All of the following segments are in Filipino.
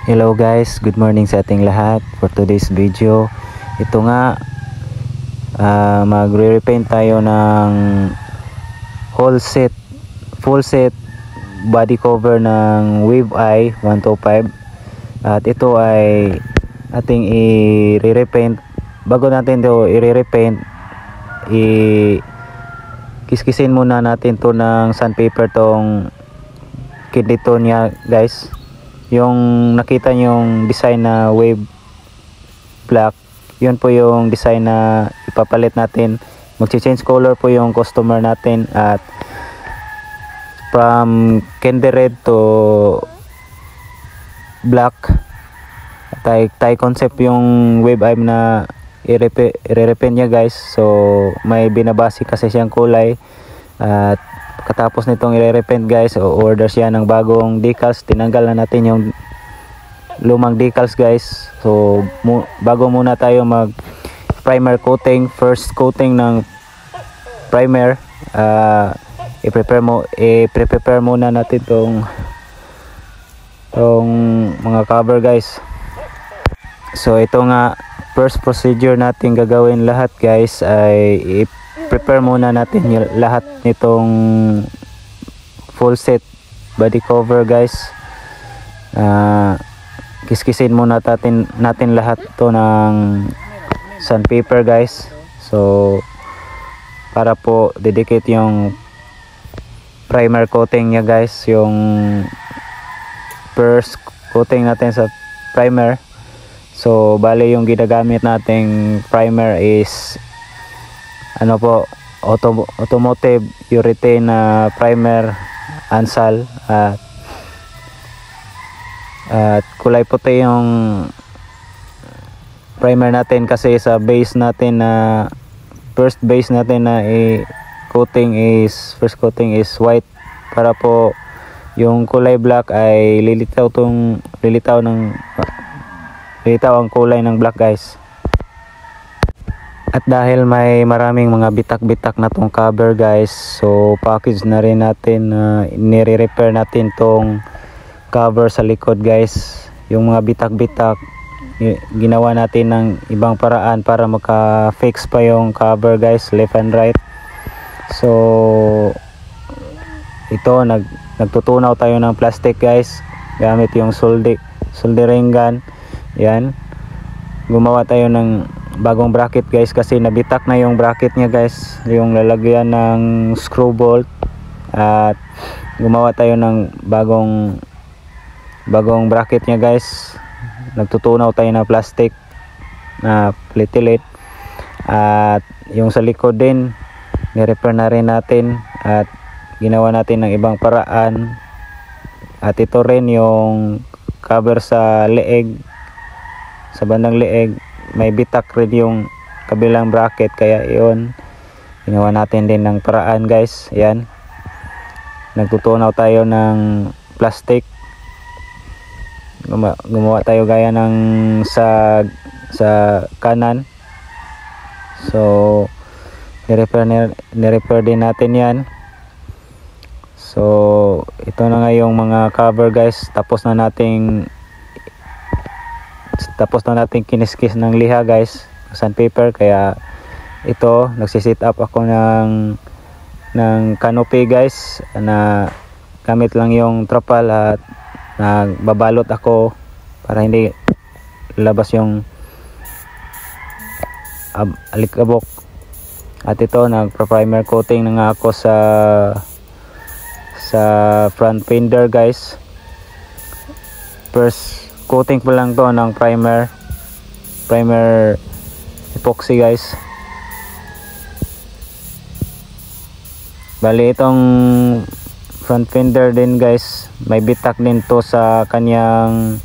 Hello guys, good morning sa ating lahat. For today's video, ito nga magre-repaint tayo ng whole set, full set body cover ng Wave Eye 125. At ito ay ating i-repaint. Bago natin ito i-repaint, kiskisin muna natin to ng sandpaper tong kidnito niya guys. Yung nakita yung design na wave black, yun po yung design na ipapalit natin. Magche-change color po yung customer natin at from candy red to black. Tie concept yung wave eye na i-repaint niya guys. So may binabasi kasi siyang kulay at katapos nitong i-repaint guys, order siya ng bagong decals. Tinanggal na natin yung lumang decals guys. So bago muna tayo mag primer coating, first coating ng primer, i-prepare muna natin tong mga cover guys. So ito nga, first procedure natin gagawin lahat guys ay prepare muna natin yung lahat nitong full set body cover guys. Kiskisin muna natin lahat to ng sandpaper guys. So para po didikit yung primer coating niya guys, yung first coating natin sa primer. So bali yung ginagamit nating primer is ano po, automotive urethane na primer Ansal, at kulay puti yung primer natin kasi sa base natin na first base natin na first coating is white, para po yung kulay black ay lilitaw ang kulay ng black guys. At dahil may maraming mga bitak-bitak na tong cover guys, so package na rin natin, nire-repair natin tong cover sa likod guys. Yung mga bitak-bitak ginawa natin ng ibang paraan para maka-fix pa yung cover guys, left and right. So ito, nagtutunaw tayo ng plastic guys gamit yung soldering gun. Yan, gumawa tayo ng bagong bracket guys kasi nabitak na yung bracket niya guys, yung lalagyan ng screw bolt. At gumawa tayo ng bagong bracket niya guys. Nagtutunaw tayo ng plastic na platelet. At yung sa likod din ni-repair na rin natin at ginawa natin ng ibang paraan. At ito rin yung cover sa leeg, sa bandang leeg, may bitak rin yung kabilang bracket, kaya iyon ginawa natin din ng paraan guys. Yan, nagtutunaw tayo ng plastic, gumawa tayo gaya ng sa kanan. So ni-repair din natin yan. So ito na nga yung mga cover guys. Tapos na nating kiniskis ng liha guys, sandpaper. Kaya ito, nagsisit up ako ng canopy guys, na gamit lang yung trapal at nagbabalot ako para hindi labas yung alikabok. At ito, nagpa-primer coating na nga ako sa front fender guys. First coating pa lang to ng primer epoxy guys. Bali itong front fender din guys, may bitak din to sa kanyang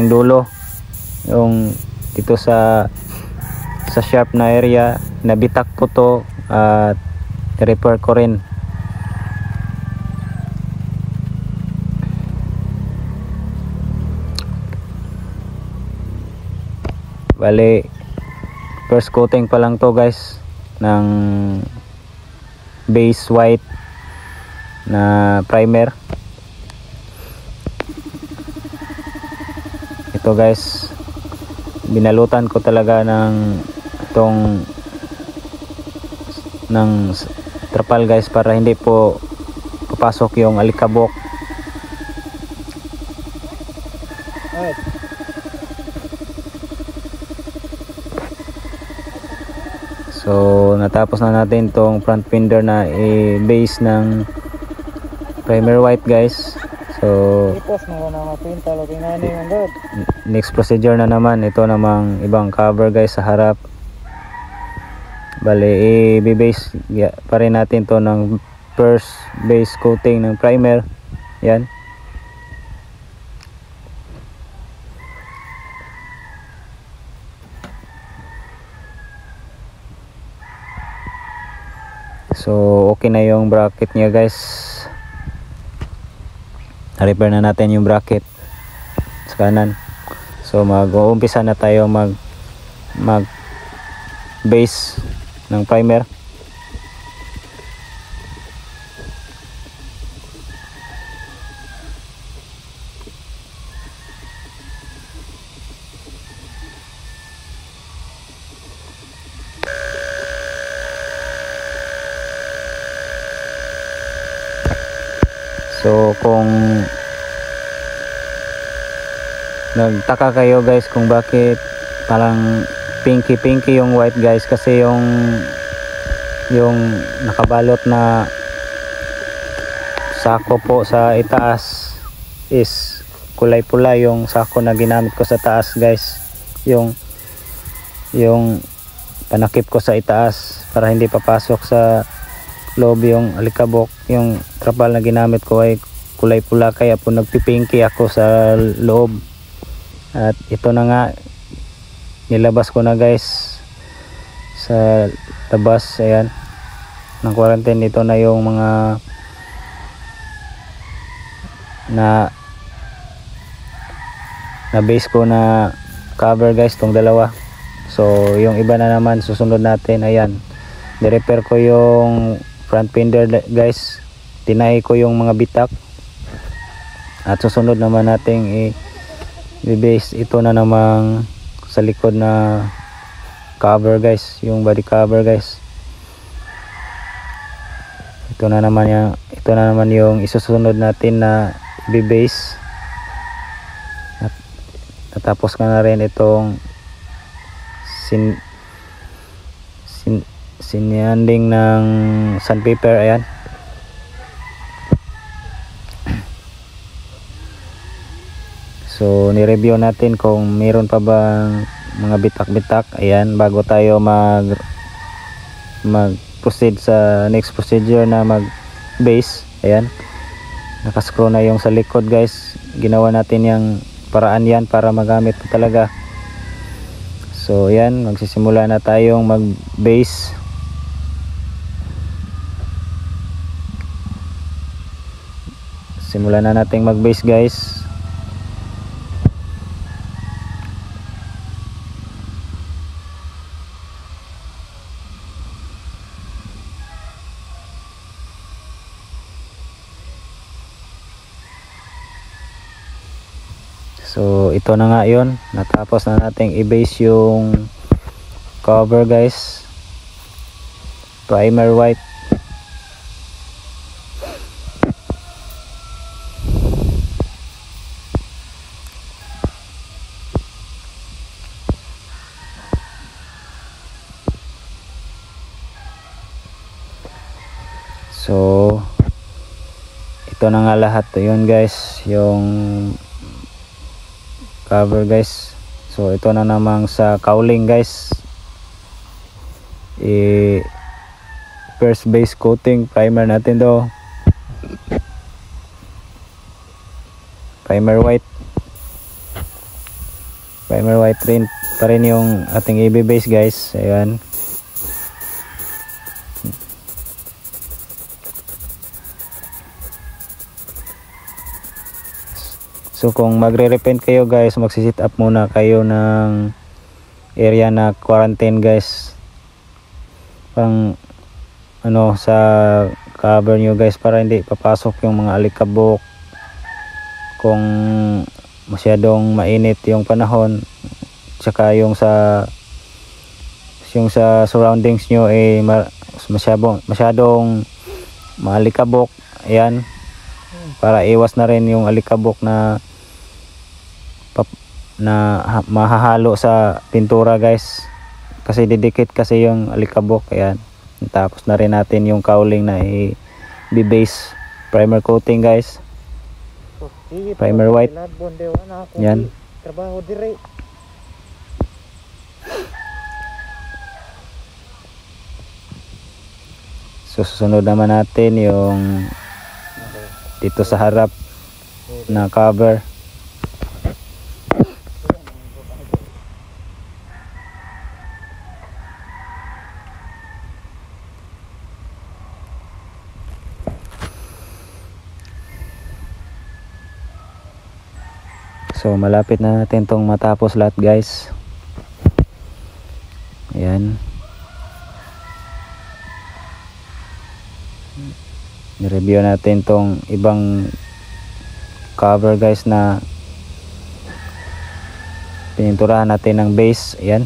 dulo, yung dito sa sharp na area, nabitak po to at repair ko rin. Bali first coating pa lang to guys ng base white na primer. ito guys, binalutan ko talaga ng itong trapal guys, para hindi po papasok yung alikabok. So natapos na natin tong front fender na i-base ng primer white guys. So next procedure na naman, ito namang ibang cover guys sa harap. Bale i-base pa rin natin to ng first base coating ng primer. Yan. So okay na yung bracket niya guys. Na-repair na natin yung bracket sa kanan. So mag-uumpisa na tayo mag base ng primer. So kung nagtaka kayo guys kung bakit parang pinky yung white guys, kasi yung nakabalot na sako po sa itaas is kulay pula yung sako na ginamit ko sa taas guys. Yung panakip ko sa itaas para hindi papasok sa loob yung alikabok. Yung trapal na ginamit ko ay kulay pula, kaya po nagpipinky ako sa loob. At ito na nga, nilabas ko na guys sa labas. Ayan, ng quarantine. Ito na yung mga na base ko na cover guys, tong dalawa. So yung iba na naman susunod natin. Ayan, ni-repair ko yung front fender guys, tinahi ko yung mga bitak, at susunod naman nating i-base ito na namang sa likod na cover guys, yung body cover guys. Ito na naman yung isusunod natin na i-base. At natapos ka na rin itong sinyanding ng sandpaper. Ayan, so ni-review natin kung meron pa bang mga bitak-bitak. Ayan, bago tayo mag proceed sa next procedure na mag base. Ayan, nakascrew na yung sa likod guys. Ginawa natin yung paraan yan para magamit po talaga. So ayan, magsisimula na tayong mag base. Simulan na nating mag base guys. So ito na nga yun, natapos na nating i-base yung cover guys, primer white. So ito na nga lahat yun guys, yung cover guys. So ito na namang sa cowling guys, first base coating primer natin daw, primer white rin pa rin yung ating i-base guys. Ayan, so kung magre-repaint kayo guys, magsisit up muna kayo ng area na quarantine guys, pang ano sa cover nyo guys, para hindi papasok yung mga alikabok. Kung masyadong mainit yung panahon, tsaka yung sa surroundings nyo ay masyadong maalikabok. Ayan, para iwas na rin yung alikabok na mahahalo sa pintura guys, kasi didikit kasi yung alikabok. Ayan, tapos na rin natin yung cowling na i-base primer coating guys, primer white. Yan, trabaho dire. so susunod naman natin yung dito sa harap na cover. So malapit na natin tong matapos lahat guys. Ayan, i-review natin tong ibang cover guys na pininturahan natin ng base. Ayan,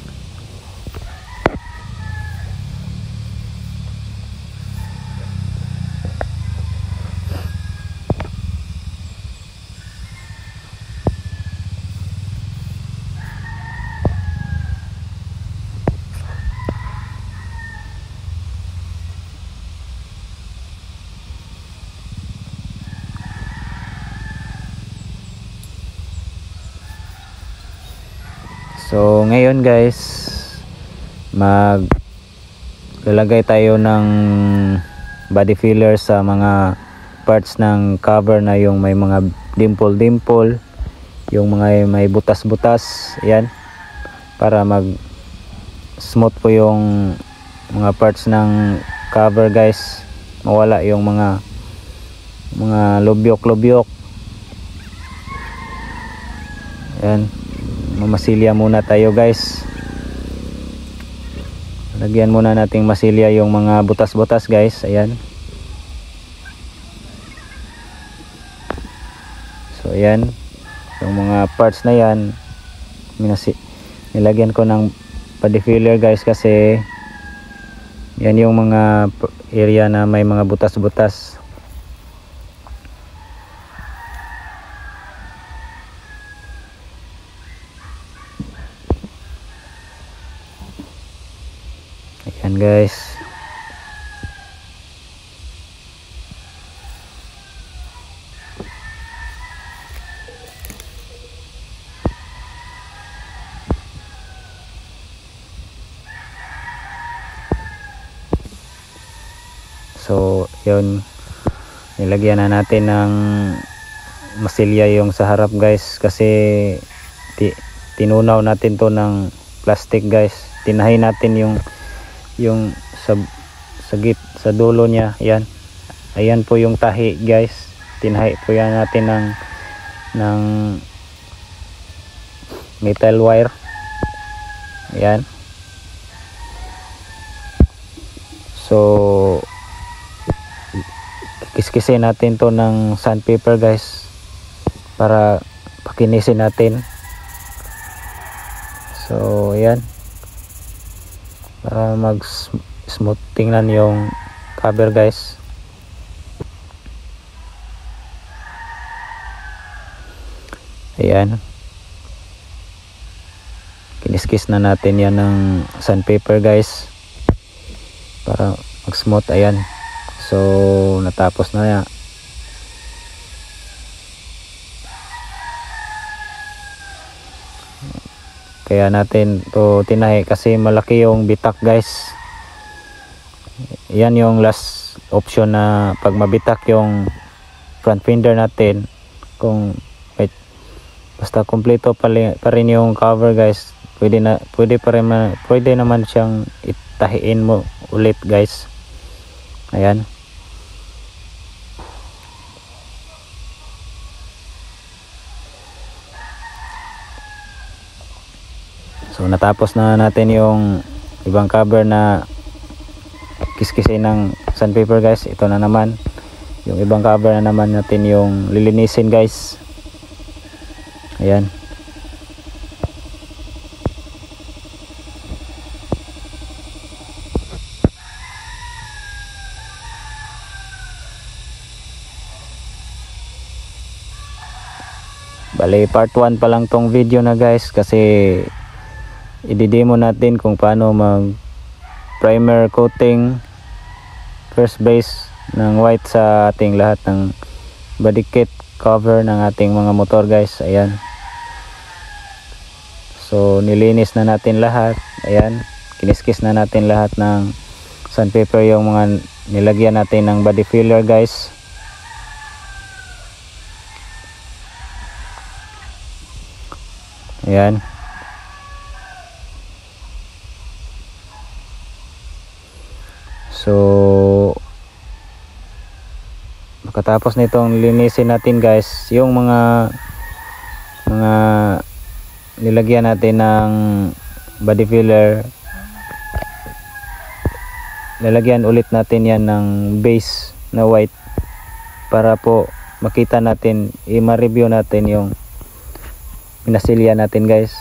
so ngayon guys, lalagay tayo ng body filler sa mga parts ng cover na yung may mga dimple, yung mga may butas-butas. Ayan, para mag smooth po yung mga parts ng cover guys, mawala yung mga lubyok. Ayan, mamasilya muna tayo guys. Lagyan muna nating masilya yung mga butas-butas guys. Ayan, so ayan, yung mga parts na yan nilagyan ko ng body filler guys, kasi yan yung mga area na may mga butas-butas. Ayan guys, so yun, nilagyan na natin ng masilya yung sa harap guys, kasi tinunaw natin to ng plastic guys. Tinahay natin yung sa dulo niya. Ayan po yung tahi guys, tinahi po yan natin ng metal wire. Ayan, so kiskisin natin to ng sandpaper guys, para pakinisin natin. So ayan, para mag smooth tingnan yung cover guys. Ayan, kiniskis na natin yan ng sandpaper guys, para mag smooth. Ayan, so natapos na yan. Kaya natin to tinahi kasi malaki yung bitak guys. Yan yung last option na pag mabitak yung front fender natin, kung basta kompleto pa rin yung cover guys, pwede naman siyang itahiin mo ulit guys. Ayan, so natapos na natin yung ibang cover na kiskisin ng sandpaper guys. Ito na naman yung ibang cover na naman natin yung lilinisin guys. Ayan. Bali part 1 pa lang tong video na guys, kasi i-demo natin kung paano mag primer coating first base ng white sa ating lahat ng body kit cover ng ating mga motor guys. Ayan. So nilinis na natin lahat. Ayan. Kiniskis na natin lahat ng sandpaper yung mga nilagyan natin ng body filler guys. Ayan. So pagkatapos nitong linisin natin guys, yung mga nilagyan natin ng body filler, lalagyan ulit natin yan ng base na white para po makita natin, i-review natin yung pinasilya natin guys.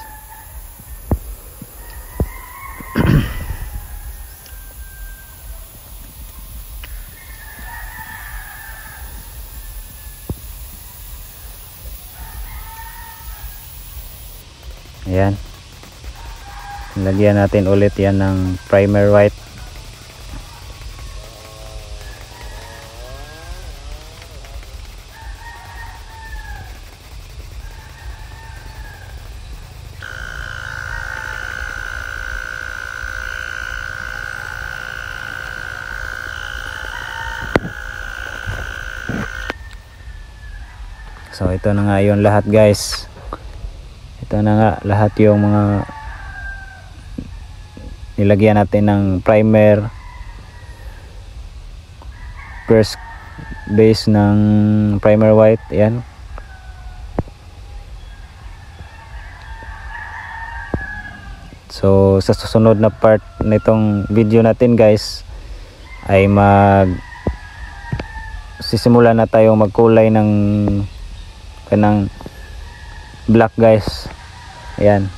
Ayan. Lagyan natin ulit yan ng primer white. So ito na nga yung lahat guys. Ito na nga lahat yung mga nilagyan natin ng primer first base ng primer white. Ayan. So sa susunod na part nitong video natin guys ay sisimula na tayong magkulay ng kanang black guys. Ayan.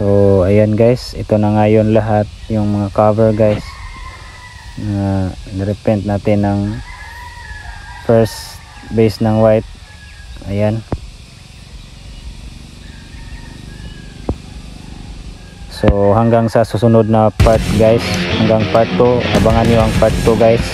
So ayan guys, ito na nga yun lahat yung mga cover guys na nirepaint natin ng first base ng white. Ayan. So hanggang sa susunod na part guys, hanggang part 2, abangan nyo ang part 2 guys.